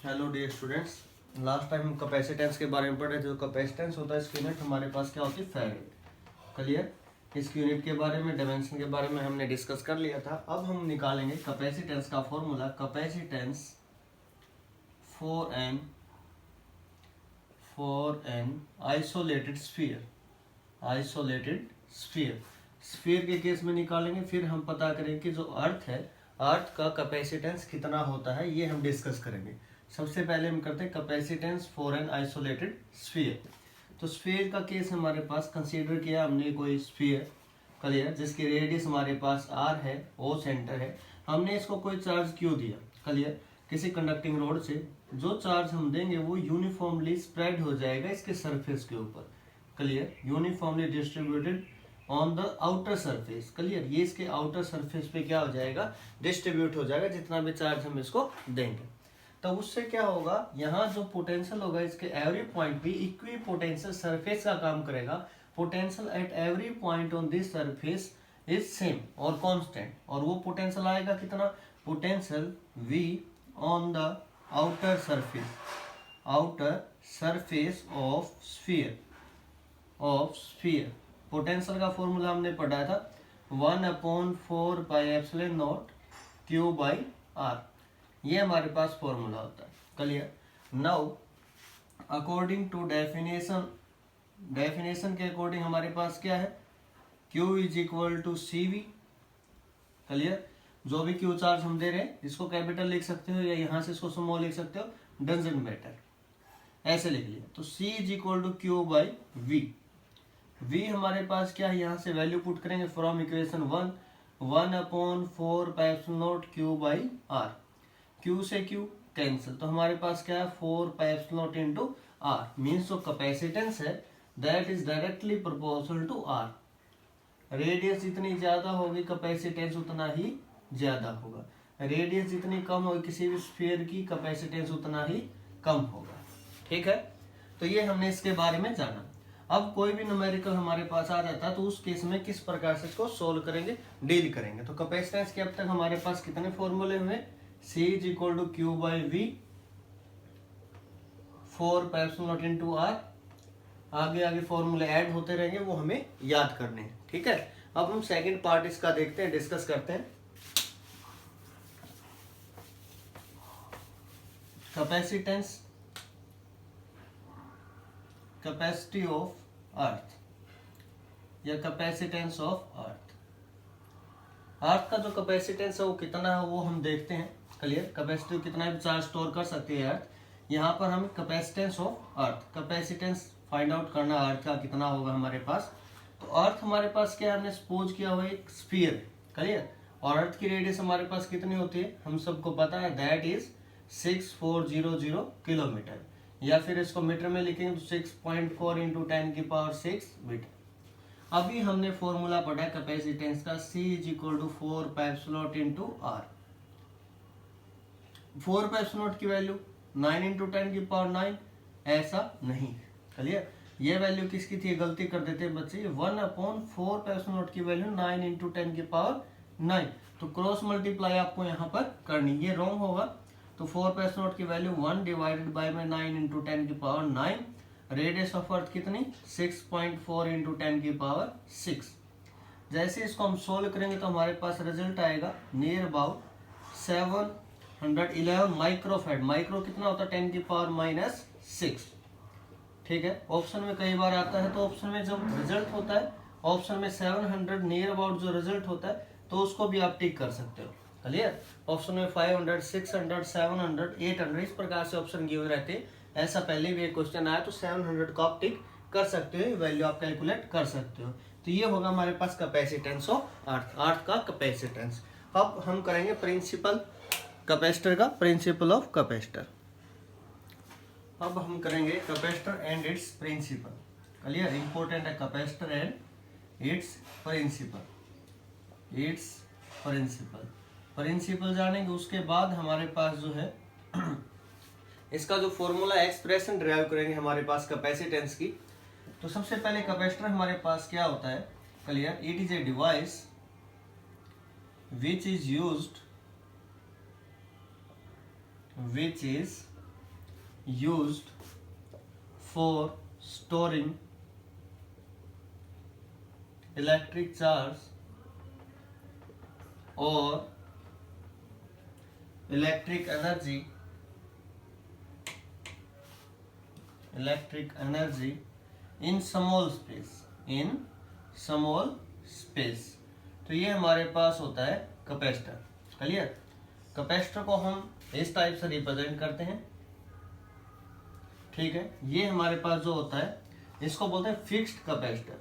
Hello dear students, last time हम capacitance के बारे में पढ़ रहे थे। जो कैपेसिटेंस होता है इसकी यूनिट हमारे पास क्या होती है? फैराड। क्लियर? इसकी यूनिट के बारे में, डायमेंशन के बारे में हमने डिस्कस कर लिया था। अब हम निकालेंगे कैपेसिटेंस का formula. Capacitance for an isolated sphere. Isolated sphere के केस में निकालेंगे। फिर हम पता करेंगे कि जो अर्थ है, अर्थ का कैपेसिटेंस कितना होता है, ये हम डिस्कस करेंगे। सबसे पहले हम करते हैं capacitance for an isolated sphere. तो स्फीयर का केस हमारे पास कंसीडर किया हमने, कोई स्फीयर क्लियर, जिसकी रेडियस हमारे पास आर है, ओ सेंटर है। हमने इसको कोई चार्ज क्यों दिया? क्लियर, किसी कंडक्टिंग रोड से जो चार्ज हम देंगे वो यूनिफॉर्मली स्प्रेड हो जाएगा इसके सरफेस के ऊपर। Clear, uniformly distributed on the outer surface. Clear, ये इसके आउटर सरफेस पे क्या हो जाएगा? डिस्ट्रीब्यूट हो जाएगा जितना भी चार्ज हम इसको देंगे। तो उससे क्या होगा, यहाँ जो पोटेंशियल होगा इसके एवरी पॉइंट पे इक्वी पोटेंशियल सरफेस का काम करेगा। Potential at every point on this surface is same और कांस्टेंट। और वो पोटेंशियल आएगा कितना? Potential V on the outer surface of sphere. Potential का फॉर्मूला हमने पढ़ा था 1/4πε0 Q/r। ये हमारे पास फॉर्मूला होता है। Clear? Now according to definition के अकॉर्डिंग हमारे पास क्या है? Q = CV। क्लियर, जो भी Q चार्ज हम दे रहे हैं इसको कैपिटल लिख सकते हो या यहाँ से इसको स्मॉल लिख सकते हो, डजंट मैटर, ऐसे लिख लिया। तो C = Q/V। V हमारे पास क्या है, यहाँ से वैल्यू पुट करेंगे फ्रॉम इक्वेशन 1/4πε0 Q/r। Q से Q कैंसिल, तो हमारे पास क्या है 4πε0 × r। मीन्स जो कैपेसिटेंस है that is directly proportional to r। Radius जितनी ज्यादा होगी कैपेसिटेंस उतना ही ज्यादा होगा। रेडियस जितनी कम होगी किसी भी स्फीयर की, कैपेसिटेंस उतना ही कम होगा। ठीक है, तो ये हमने इसके बारे में जाना। अब कोई भी न्यूमेरिकल हमारे पास आ जाता है तो उस केस में किस प्रकार से इसको सोल्व करेंगे, डील करेंगे। तो कैपेसिटेंस के अब तक हमारे पास कितने फॉर्मूले हुए? C = Q/V 4πε0 × r। आगे फॉर्मूले ऐड होते रहेंगे, वो हमें याद करने हैं। ठीक है, अब हम सेकंड पार्ट इसका देखते हैं, डिस्कस करते हैं। कैपेसिटेंस, कैपेसिटी ऑफ अर्थ या कैपेसिटेंस ऑफ अर्थ। अर्थ का जो कैपेसिटेंस है वो कितना है वो हम देखते हैं। क्लियर, कैपेसिटी कितना भी चार्ज स्टोर कर सकती है अर्थ। यहाँ पर हम capacitance of earth, capacitance find out करना अर्थ का कितना होगा हमारे पास। तो अर्थ हमारे पास क्या, हमने सपोज किया हुआ एक स्फीयर। क्लियर, और अर्थ की रेडियस हमारे पास कितनी होती है हम सबको पता है, दैट इज 6400 किलोमीटर। या फिर इसको मीटर में लिखेंगे तो 6.4 × 10⁶ मीटर। अभी हमने फॉर्मूला पढ़ा कैपेसिटेंस का, C = 4πε0 × r। 4πε0 की वैल्यू 9 × 10⁹, ऐसा नहीं। क्लियर, ये वैल्यू किसकी थी? गलती कर देते हैं बच्चे, 1/4πε0 की वैल्यू 9 × 10⁹। तो क्रॉस मल्टीप्लाई आपको यहाँ पर करनी, ये रॉन्ग होगा। तो 4πε0 की वैल्यू 1/9 × 10⁹। रेडियस ऑफ अर्थ कितनी? 6.4 × 10⁶। जैसे इसको हम सोल्व करेंगे तो हमारे पास रिजल्ट आएगा नियर अबाउट 711 माइक्रोफैराड। माइक्रो कितना होता है? 10⁻⁻6। ठीक है, ऑप्शन में कई बार आता है, तो ऑप्शन में जब रिजल्ट होता है ऑप्शन में 700 नियर अबाउट जो रिजल्ट होता है तो उसको भी आप टिक कर सकते हो। क्लियर, ऑप्शन में 500, 600, 700, 800 इस प्रकार से ऑप्शन गिवन रहते हैं। ऐसा पहले भी एक क्वेश्चन आया तो 700 को आप टिक कर सकते हो, वैल्यू आप कैलकुलेट कर सकते हो। तो ये होगा हमारे पास कैपेसिटेंस ऑफ अर्थ, अर्थ का कैपेसिटेंस। अब हम करेंगे प्रिंसिपल कैपेसिटर का, प्रिंसिपल ऑफ कैपेसिटर। अब हम करेंगे capacitor and its principle. Clear, important है capacitor and its principle. Principle जानेंगे, उसके बाद हमारे पास जो है इसका जो फॉर्मूला एक्सप्रेशन डिराइव करेंगे हमारे पास कैपेसिटेंस की। तो सबसे पहले कैपेसिटर हमारे पास क्या होता है? Clear, it is a device which is used for storing electric charge or electric energy in small space। तो ये हमारे पास होता है कैपेसिटर। क्लियर। कैपेसिटर को हम इस टाइप से रिप्रेजेंट करते हैं। ठीक है, ये हमारे पास जो होता है इसको बोलते हैं फिक्स्ड कैपेसिटर।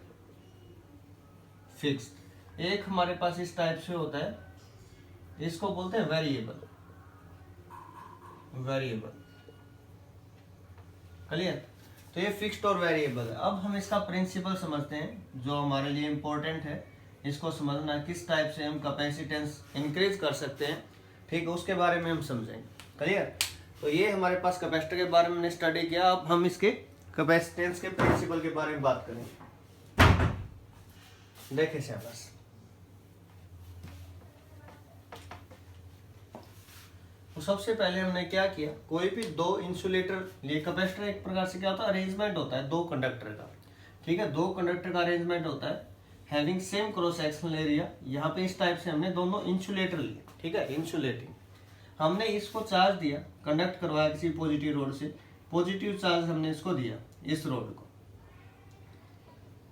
फिक्स्ड। एक हमारे पास इस टाइप से होता है, इसको बोलते हैं वेरिएबल। क्लियर। तो ये फिक्स्ड और वेरिएबल है। अब हम इसका प्रिंसिपल समझते हैं जो हमारे लिए इंपॉर्टेंट है, इसको समझना किस टाइप से हम कैपेसिटेंस इंक्रीज कर सकते हैं। ठीक है, उसके बारे में हम समझेंगे। क्लियर। तो ये हमारे पास कैपेसिटर के बारे में हमने स्टडी किया। अब हम इसके कैपेसिटेंस के प्रिंसिपल के बारे में बात करेंगे। देखें शाबाश। तो सबसे पहले हमने क्या किया, कोई भी दो इंसुलेटर लिए। कैपेसिटर एक प्रकार से क्या होता है, अरेंजमेंट होता है दो कंडक्टर का। ठीक है, दो कंडक्टर का अरेंजमेंट होता है having same cross sectional area. यहाँ पे इस टाइप से हमने दोनों इंसुलेटर लिए। ठीक है, इंसुलेटिंग। हमने इसको चार्ज दिया, कंडक्ट करवाया किसी पॉजिटिव रोड से। पॉजिटिव चार्ज हमने इसको दिया, इस रोड को।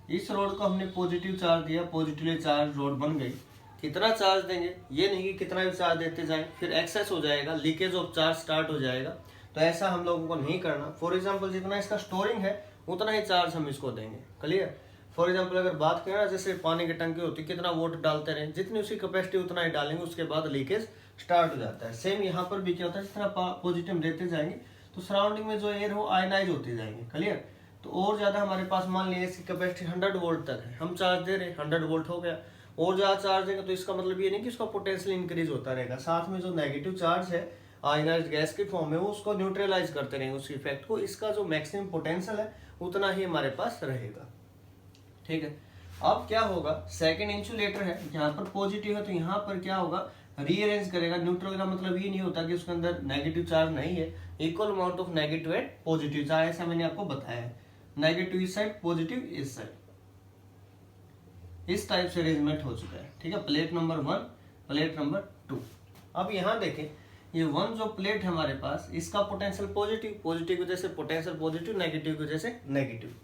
इस रोड को हमने पॉजिटिव चार्ज दिया, पॉजिटिवली चार्ज रोड बन गई। कितना चार्ज देंगे, ये नहीं कि कितना भी चार्ज देते जाएं, फिर एक्सेस हो जाएगा, लीकेज ऑफ चार्ज स्टार्ट हो जाएगा। तो ऐसा हम लोगों को नहीं करना। फॉर एग्जांपल जितना इसका स्टोरिंग है उतना ही चार्ज हम इसको देंगे। क्लियर। फॉर एग्जांपल अगर बात करें ना, जैसे पानी की टंकी होती है, कितना वोट डालते रहे, जितनी उसकी कैपेसिटी उतना ही डालेंगे, उसके बाद लीकेज स्टार्ट हो जाता है। सेम यहाँ पर भी क्या होता है, जितना पॉजिटिव देते जाएंगे तो सराउंडिंग में जो एयर हो आयनाइज होती जाएंगे। क्लियर। तो और ज्यादा हमारे पास मान लिया इसकी कैपेसिटी 100 वोल्ट तक है, हम चार्ज दे रहे 100 वोल्ट हो गया। और ज्यादा चार्ज देंगे तो इसका मतलब ये नहीं कि उसका पोटेंशियल इंक्रीज होता रहेगा, साथ में जो नेगेटिव चार्ज है आयनाइज्ड गैस के फॉर्म में वो उसको न्यूट्रलाइज करते रहेंगे, उस इफेक्ट को। इसका जो मैक्सिमम पोटेंशियल है उतना ही हमारे पास रहेगा। ठीक है। अब क्या होगा, सेकंड इंसुलेटर है, यहाँ पर पॉजिटिव है तो यहाँ पर क्या होगा, रीअरेंज करेगा। न्यूट्रल का मतलब ये नहीं होता कि उसके अंदर नेगेटिव चार्ज नहीं है, equal amount of negative and positive charge, ऐसा मैंने आपको बताया है। नेगेटिव इस साइड, पॉजिटिव इस साइड, इस टाइप से अरेंजमेंट हो चुका है। ठीक है, प्लेट नंबर 1, प्लेट नंबर 2। अब यहाँ देखें, ये 1 जो प्लेट है हमारे पास, इसका पोटेंशियल पॉजिटिव, पॉजिटिव की वजह से पोटेंशियल पॉजिटिव, नेगेटिव की वजह से नेगेटिव।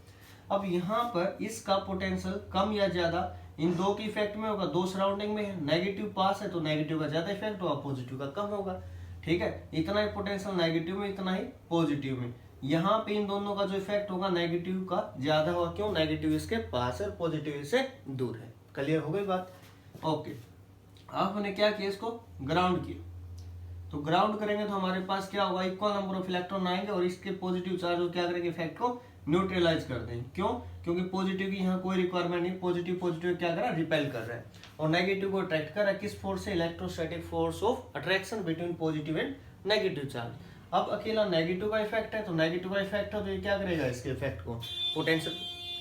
अब यहाँ पर इसका पोटेंशियल कम या ज्यादा इन दो की इफेक्ट में होगा, दो सराउंडिंग में है। नेगेटिव पास है तो नेगेटिव का ज्यादा इफेक्ट होगा, पॉजिटिव का कम होगा। ठीक है, इतना ही पोटेंशियल नेगेटिव में, इतना ही पॉजिटिव में। यहाँ पे इन दोनों का जो इफेक्ट होगा नेगेटिव का ज्यादा होगा। क्यों, नेगेटिव इसके पास है, पॉजिटिव इससे दूर है। क्लियर हो गई बात। ओके। अब हमने क्या किया, इसको ग्राउंड किया। तो ग्राउंड करेंगे तो हमारे पास क्या होगा, इक्वल नंबर ऑफ इलेक्ट्रॉन आएंगे और इसके पॉजिटिव चार्ज को क्या करेंगे, इफेक्ट को न्यूट्रलाइज कर देंगे। क्यों, क्योंकि पॉजिटिव की यहाँ कोई रिक्वायरमेंट नहीं, पॉजिटिव क्या कर रहा है, रिपेल कर रहा है। और नेगेटिव को अट्रैक्ट कर रहा है, किस फोर्स से, electrostatic force of attraction between positive and negative charge. अब अकेला नेगेटिव का इफेक्ट है, तो नेगेटिव का इफेक्ट है तो ये क्या करेगा, इसके इफेक्ट को पोटेंशियल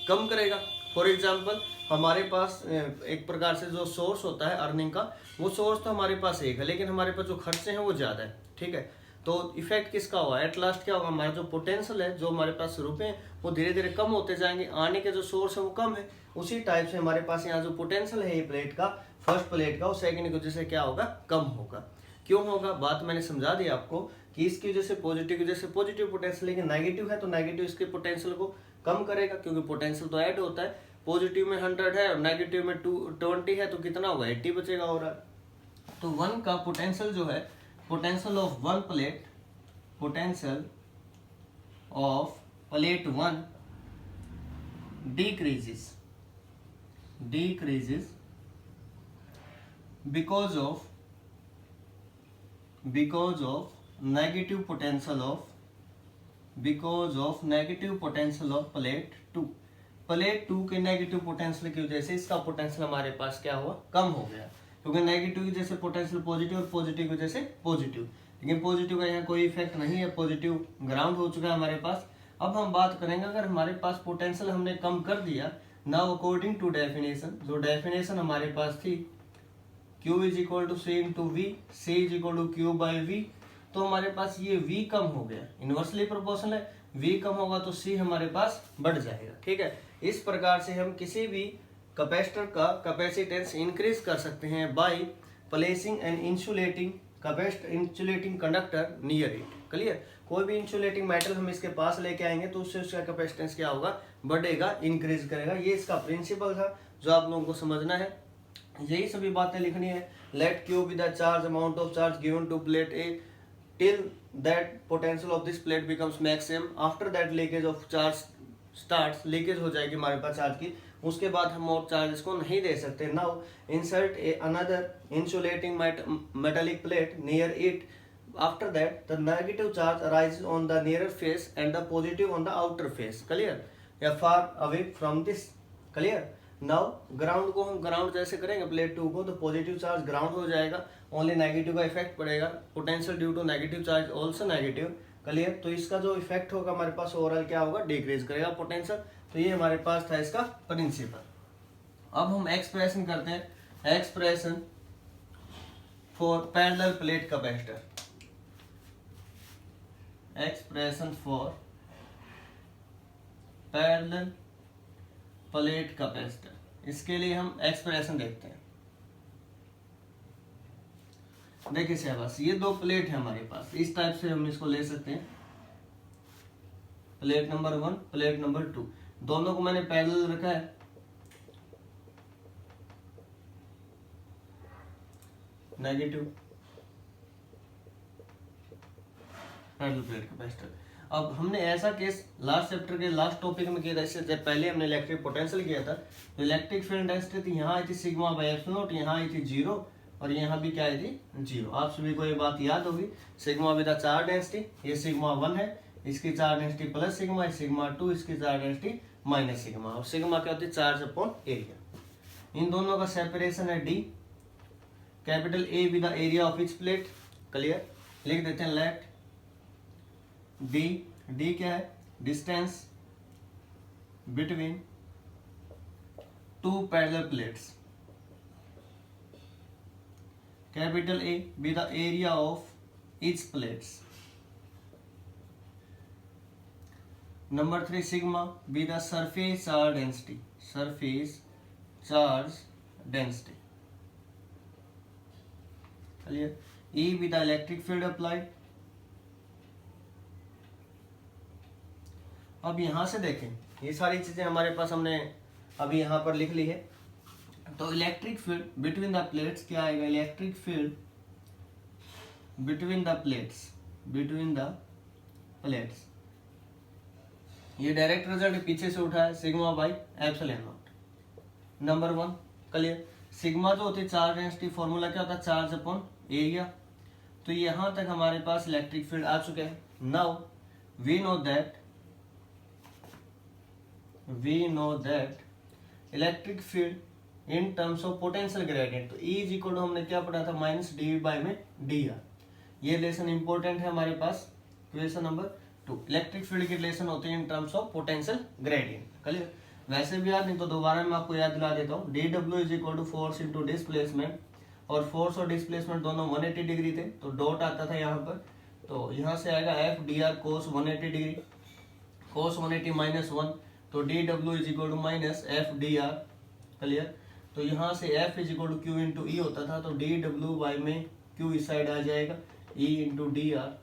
कम करेगा। फॉर एग्जाम्पल हमारे पास एक प्रकार से जो सोर्स होता है अर्निंग का, वो सोर्स तो हमारे पास एक है, लेकिन हमारे पास जो खर्चे हैं वो ज्यादा है। ठीक है, तो इफेक्ट किसका होगा, एट लास्ट क्या होगा, हमारा जो पोटेंशियल है, जो हमारे पास रुपए हैं वो धीरे धीरे कम होते जाएंगे, आने के जो सोर्स है वो कम है। उसी टाइप से हमारे पास यहाँ जो पोटेंशियल है ये प्लेट का, फर्स्ट प्लेट का, वो सेकंड की वजह से क्या होगा, कम होगा। क्यों होगा, बात मैंने समझा दी आपको कि इसकी वजह से पॉजिटिव की वजह से पॉजिटिव पोटेंशियल, लेकिन नेगेटिव है तो नेगेटिव इसके पोटेंशियल को कम करेगा, क्योंकि पोटेंशियल तो ऐड होता है। पॉजिटिव में 100 है और नेगेटिव में 20 है तो कितना होगा, 80 बचेगा। और तो 1 का पोटेंशियल जो है, potential of 1 plate, potential of plate 1 decreases because of negative potential of plate 2। Plate 2 के नेगेटिव पोटेंशियल की वजह से इसका पोटेंशियल हमारे पास क्या हुआ, कम हो गया, क्योंकि नेगेटिव की वजह से पोटेंशियल पॉजिटिव और पॉजिटिव की वजह से पॉजिटिव, लेकिन पॉजिटिव का यहाँ कोई इफेक्ट नहीं है, पॉजिटिव ग्राउंड हो चुका है हमारे पास। अब हम बात करेंगे, अगर हमारे पास पोटेंशियल हमने कम कर दिया, नाउ अकॉर्डिंग टू डेफिनेशन, जो डेफिनेशन हमारे पास थी, Q is equal to C into V, C is equal to Q by V, तो हमारे पास ये V कम हो गया, इनवर्सली प्रोपोर्शनल है, V कम होगा तो C हमारे पास बढ़ जाएगा। ठीक है, इस प्रकार से हम किसी भी कैपेसिटर का कैपेसिटेंस इंक्रीज कर सकते हैं by placing an insulating conductor near it. Clear, कोई भी इंसुलेटिंग मेटल हम इसके पास लेके आएंगे तो उससे उसका कैपेसिटेंस क्या होगा, बढ़ेगा, इंक्रीज करेगा। ये इसका प्रिंसिपल था जो आप लोगों को समझना है, यही सभी बातें लिखनी है। Let Q be the charge amount of charge given to plate A till that potential of this plate becomes maximum, after that leakage of charge starts, leakage हो जाएगी हमारे पास चार्ज की, उसके बाद हम और चार्ज इसको नहीं दे सकते। Now insert another insulating metallic plate near it, after that the negative charge arises on the nearer face and the positive on the outer face, clear, या far away from this, clear। Now ground को हम ground जैसे करेंगे plate 2 को, तो positive charge ground हो जाएगा, only negative का इफेक्ट पड़ेगा, potential due to negative charge also negative. Clear, तो इसका जो इफेक्ट होगा हमारे पास ओवरऑल क्या होगा, डिक्रीज करेगा पोटेंशियल। तो ये हमारे पास था इसका प्रिंसिपल। अब हम एक्सप्रेशन करते हैं, expression for parallel plate capacitor, expression for parallel plate capacitor. इसके लिए हम एक्सप्रेशन देखते हैं। देखिए शाबाश, ये दो प्लेट है हमारे पास, इस टाइप से हम इसको ले सकते हैं, प्लेट नंबर 1, प्लेट नंबर 2, दोनों को मैंने पैरेलल रखा है। Negative parallel plate capacitor. अब हमने ऐसा केस लास्ट चैप्टर के लास्ट टॉपिक में किया था, इससे पहले हमने इलेक्ट्रिक पोटेंशियल किया था। तो इलेक्ट्रिक फील्ड डेंसिटी थी, यहाँ आई थी सिग्मा बाय एप्सिलॉन नॉट, यहाँ आई थी 0 और यहाँ भी क्या आई थी 0। आप सभी को ये बात याद होगी, सिग्मा विद चार्ज डेंसिटी, ये सिग्मा 1 है, इसकी charge density plus sigma, sigma 2 इसकी चार्ज डेंसिटी माइनस सिग्मा, और सिग्मा क्या होती है, चार्ज अपॉन एरिया। इन दोनों का सेपरेशन है D, capital A with the area of each plate. Clear, लिख देते हैं लेट डी क्या है, distance between two parallel plates, capital A be the area of each plates. Number 3 sigma be the surface charge density, surface charge density. Clear, E be the electric field applied. अब यहां से देखें, ये सारी चीजें हमारे पास हमने अभी यहां पर लिख ली है। तो electric field between the plates क्या आएगा, electric field between the plates, between the plates, ये डायरेक्ट रिजल्ट पीछे से उठा है, sigma by epsilon not. Number 1 clear, sigma जो होती है चार्ज डेंसिटी, फॉर्मूला क्या होता है, चार्ज अपॉन एरिया। तो यहां तक हमारे पास इलेक्ट्रिक फील्ड आ चुके हैं। Now we know that electric field in terms of potential gradient. तो E इज इक्वल टू हमने क्या पढ़ा था, माइनस डी बाई में डी आर। ये रिलेशन इंपॉर्टेंट है हमारे पास। क्वेश्चन नंबर 2, इलेक्ट्रिक फील्ड की रिलेशन होती है in terms of potential gradient. Clear, वैसे भी याद नहीं तो दोबारा मैं आपको याद दिला देता हूँ। D W is equal to force into displacement, और फोर्स और डिस्प्लेसमेंट दोनों 180 डिग्री थे, तो डॉट आता था यहाँ पर, तो यहाँ से आएगा F D R cos 180 degree, cos 180 minus 1, तो D W is equal to minus F D R. Clear, तो यहाँ से F is equal to Q into E होता था, तो डी डब्ल्यू बाई में क्यू इस साइड आ जाएगा, ई इंटू डी आर,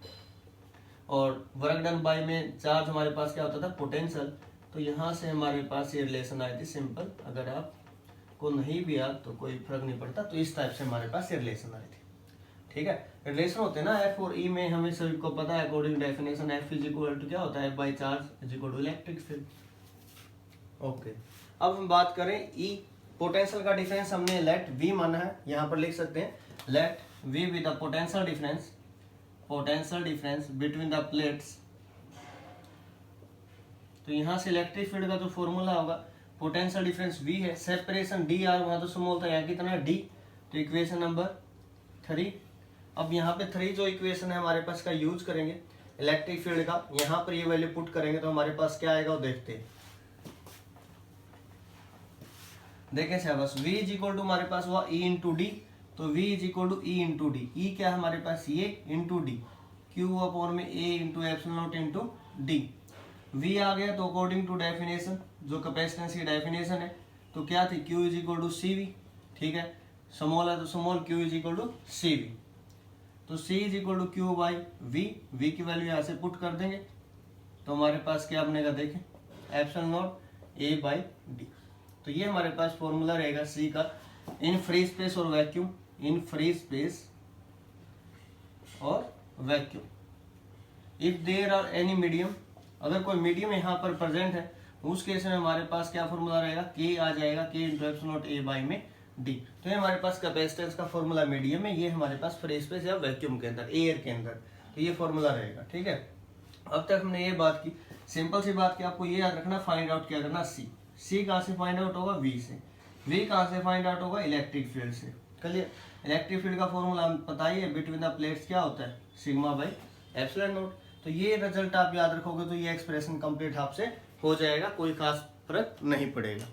और वर्क डन बाई में चार्ज हमारे पास क्या होता था, पोटेंशियल। तो यहाँ से हमारे पास ये रिलेशन आई थी सिंपल, अगर आप को नहीं भी याद तो कोई फर्क नहीं पड़ता। तो इस टाइप से हमारे पास ये रिलेशन आई थी। ठीक है, रिलेशन होते हैं ना एफ और ई में, हमें सभी को पता है according definition, F is equal to क्या होता है, F by charge is equal to electric field. Okay, अब हम बात करें ई, पोटेंशियल का डिफरेंस हमने लेट वी माना है, यहाँ पर लिख सकते हैं let we with the potential difference between the plates. तो यहाँ से इलेक्ट्रिक फील्ड का जो फॉर्मूला होगा, पोटेंशियल डिफरेंस वी है, सेपरेशन डी आर, वहां तो स्मॉल था, यहाँ कितना डी, तो इक्वेशन नंबर 3। अब यहाँ पे 3 जो इक्वेशन है हमारे पास का यूज करेंगे इलेक्ट्रिक फील्ड का, यहाँ पर ये वैल्यू पुट करेंगे तो हमारे पास क्या आएगा वो देखते हैं। देखें शाबाश, v इज इक्वल टू हमारे पास हुआ e इंटू डी, तो v is equal to E into D. E क्या है हमारे पास, ये इंटू डी, क्यू अपॉन में A into epsilon not into D. V आ गया तो अकॉर्डिंग टू डेफिनेशन, जो कैपेसिटेंस की डेफिनेशन है, तो क्या थी, Q is equal to C V. ठीक है, स्मॉल है तो small Q is equal to C V. तो C is equal to Q by V, V की वैल्यू यहाँ से पुट कर देंगे तो हमारे पास क्या बनेगा, देखें, epsilon naught A by d. तो ये हमारे पास फॉर्मूला रहेगा सी का इन फ्री स्पेस और वैक्यूम, इन फ्री स्पेस और vacuum. If there are any medium, अगर कोई मीडियम यहाँ पर प्रेजेंट है उस केस में हमारे पास क्या फॉर्मूला रहेगा, के आ जाएगा, के into epsilon naught A by में डी। तो ये हमारे पास कैपेसिटेंस का फॉर्मूला मीडियम है, ये हमारे पास फ्री स्पेस या वैक्यूम के अंदर, एयर के अंदर, तो ये फॉर्मूला रहेगा। ठीक है, अब तक हमने ये बात की, सिंपल सी बात की, आपको ये याद रखना, फाइंड आउट क्या करना, सी। सी कहाँ से फाइंड आउट होगा, वी से। वी कहाँ से फाइंड आउट होगा, इलेक्ट्रिक फील्ड से। क्लियर, इलेक्ट्रिक फील्ड का फॉर्मूला पता ही है, बिटवीन द प्लेट्स क्या होता है, सिग्मा बाई एप्सिलॉन नॉट। तो ये रिजल्ट आप याद रखोगे तो ये एक्सप्रेशन कंप्लीट आपसे हो जाएगा, कोई खास फर्क नहीं पड़ेगा।